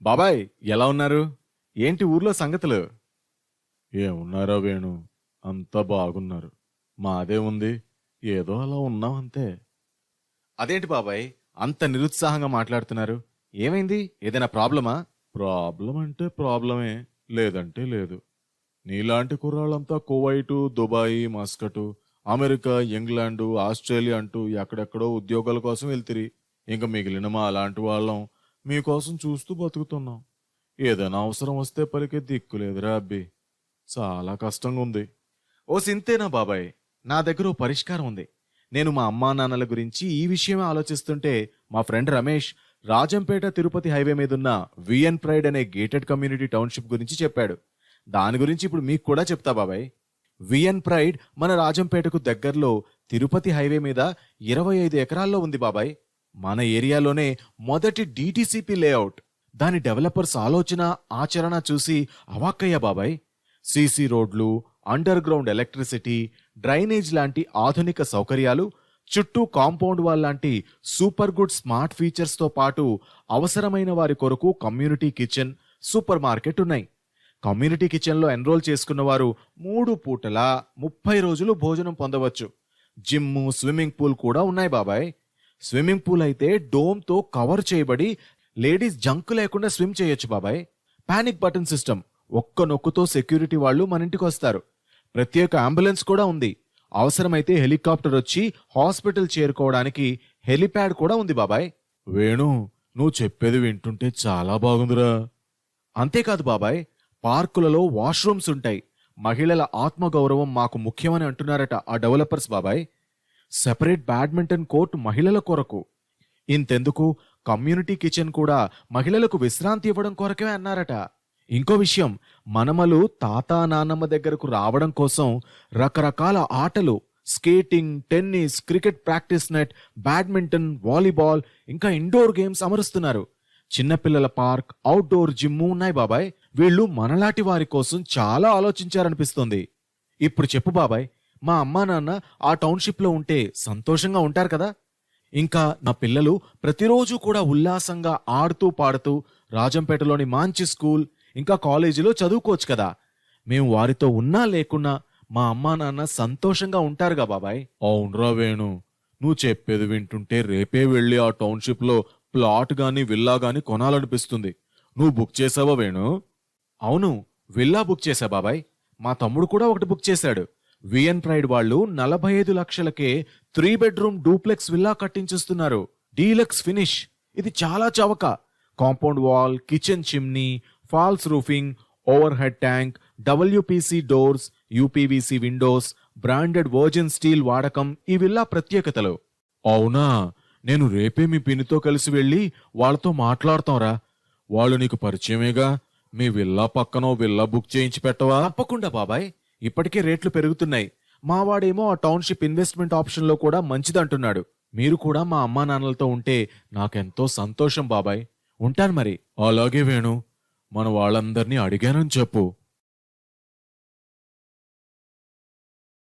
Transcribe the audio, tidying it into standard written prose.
బాబాయ్ ఎలా ఉన్నారు? ఏంటి ఊర్లో సంగతులు? ఏమున్నారా వేణు, అంతా బాగున్నారు. మాదే ఉంది, ఏదో అలా ఉన్నాం అంతే. అదేంటి బాబాయ్ అంత నిరుత్సాహంగా మాట్లాడుతున్నారు? ఏమైంది? ఏదైనా ప్రాబ్లమా? ప్రాబ్లం అంటే ప్రాబ్లమే, లేదంటే లేదు. నీలాంటి కుర్రాళ్ళంతా Kuwait, Dubai, Muscat, America, England, Australia అంటూ ఎక్కడెక్కడో ఉద్యోగాల కోసం వెళ్తిరి. ఇంక మిగిలిన మా అలాంటి వాళ్ళం మీకోసం చూస్తూ బతుకుతున్నాం. ఏదైనా అవసరం వస్తే పలికే దిక్కులేదురా అబ్బి. చాలా కష్టంగా ఉంది. ఓ సింతేనా బాబాయ్, నా దగ్గర ఓ పరిష్కారం ఉంది. నేను మా అమ్మా నాన్నల గురించి ఈ విషయమే ఆలోచిస్తుంటే మా ఫ్రెండ్ రమేష్ రాజంపేట తిరుపతి హైవే మీదున్న విఎన్ ప్రైడ్ అనే గేటెడ్ కమ్యూనిటీ టౌన్షిప్ గురించి చెప్పాడు. దాని గురించి ఇప్పుడు మీకు కూడా చెప్తా బాబాయ్. విఎన్ ప్రైడ్ మన రాజంపేటకు దగ్గరలో తిరుపతి హైవే మీద 25 ఎకరాల్లో ఉంది బాబాయ్. మన ఏరియాలోనే మొదటి డిటిసిపి లేఅవుట్. దాని డెవలపర్స్ ఆలోచన ఆచరణ చూసి అవాక్కయ్యా బాబాయ్. సీసీ రోడ్లు, అండర్ గ్రౌండ్ ఎలక్ట్రిసిటీ, డ్రైనేజ్ లాంటి ఆధునిక సౌకర్యాలు, చుట్టూ కాంపౌండ్ వాల్ లాంటి సూపర్ గుడ్ స్మార్ట్ ఫీచర్స్ తో పాటు అవసరమైన వారి కొరకు కమ్యూనిటీ కిచెన్, సూపర్ మార్కెట్ ఉన్నాయి. కమ్యూనిటీ కిచెన్ లో ఎన్రోల్ చేసుకున్న వారు 3 పూటలా 30 రోజులు భోజనం పొందవచ్చు. జిమ్, స్విమ్మింగ్ పూల్ కూడా ఉన్నాయి బాబాయ్. స్విమ్మింగ్ పూల్ అయితే డోమ్ తో కవర్ చేయబడి లేడీస్ జంక్ లేకుండా స్విమ్ చేయొచ్చు బాబాయ్. పానిక్ బటన్ సిస్టమ్, ఒక్క నొక్కుతో సెక్యూరిటీ వాళ్ళు మన ఇంటికి వస్తారు. ప్రత్యేక అంబులెన్స్ కూడా ఉంది. అవసరమైతే హెలికాప్టర్ వచ్చి హాస్పిటల్ చేరుకోవడానికి హెలిప్యాడ్ కూడా ఉంది బాబాయ్. వేణు, నువ్వు చెప్పేది వింటుంటే చాలా బాగుందిరా. అంతేకాదు బాబాయ్, పార్కులలో వాష్రూమ్స్ ఉంటాయి. మహిళల ఆత్మగౌరవం మాకు ముఖ్యమని అంటున్నారట ఆ డెవలపర్స్ బాబాయ్. సెపరేట్ బ్యాడ్మింటన్ కోర్టు మహిళల కొరకు. ఇంతెందుకు, కమ్యూనిటీ కిచెన్ కూడా మహిళలకు విశ్రాంతి ఇవ్వడం కొరకే అన్నారట. ఇంకో విషయం, మనమలు తాత నాన్నమ్మ దగ్గరకు రావడం కోసం రకరకాల ఆటలు, skating, tennis, cricket practice net, badminton, volleyball, ఇంకా ఇండోర్ గేమ్స్ అమరుస్తున్నారు. చిన్నపిల్లల పార్క్, అవుట్డోర్ జిమ్ ఉన్నాయి బాబాయ్. వీళ్ళు మనలాంటి వారి కోసం చాలా ఆలోచించారనిపిస్తుంది. ఇప్పుడు చెప్పు బాబాయ్, మా అమ్మా నాన్న ఆ టౌన్షిప్ లో ఉంటే సంతోషంగా ఉంటారు కదా? ఇంకా నా పిల్లలు ప్రతిరోజు కూడా ఉల్లాసంగా ఆడుతూ పాడుతూ రాజంపేటలోని మంచి స్కూల్, ఇంకా కాలేజీలో చదువుకోవచ్చు కదా. మేము వారితో ఉన్నా లేకున్నా మా అమ్మా నాన్న సంతోషంగా ఉంటారుగా బాబాయ్. అవునరా వేణు, నువ్వు చెప్పేది వింటుంటే రేపే వెళ్ళి ఆ టౌన్షిప్ లో ప్లాట్ గాని విల్లా గాని కొనాలనిపిస్తుంది. నువ్వు బుక్ చేసావా వేణు? అవును, విల్లా బుక్ చేశా బాబాయ్. మా తమ్ముడు కూడా ఒకటి బుక్ చేశాడు. విఎన్ ప్రైడ్ వాళ్ళు 45 లక్షలకే 3 బెడ్రూమ్ డూప్లెక్స్ విల్లా కట్టించేస్తున్నారు. Deluxe finish. ఇది చాలా చవక. Compound wall, kitchen chimney, false roofing, overhead tank, WPC doors, UPVC windows, branded virgin steel వాడకం ఈ విల్లా ప్రత్యేకతలు. అవునా, నేను రేపే మీ పిన్నితో కలిసి వెళ్ళి వాళ్ళతో మాట్లాడతాంరా. వాళ్ళు నీకు పరిచయమేగా. మీ విల్లా పక్కనో విల్లా బుక్ చేయించి పెట్టవా? తప్పకుండా బాబాయ్. ఇప్పటికే రేట్లు పెరుగుతున్నాయి. మావాడేమో ఆ టౌన్షిప్ ఇన్వెస్ట్మెంట్ ఆప్షన్ లో కూడా మంచిదంటున్నాడు. మీరు కూడా మా అమ్మా నాన్నలతో ఉంటే నాకెంతో సంతోషం బాబాయ్. ఉంటాను మరి. అలాగే వేణు, మన వాళ్ళందరినీ అడిగానని చెప్పు.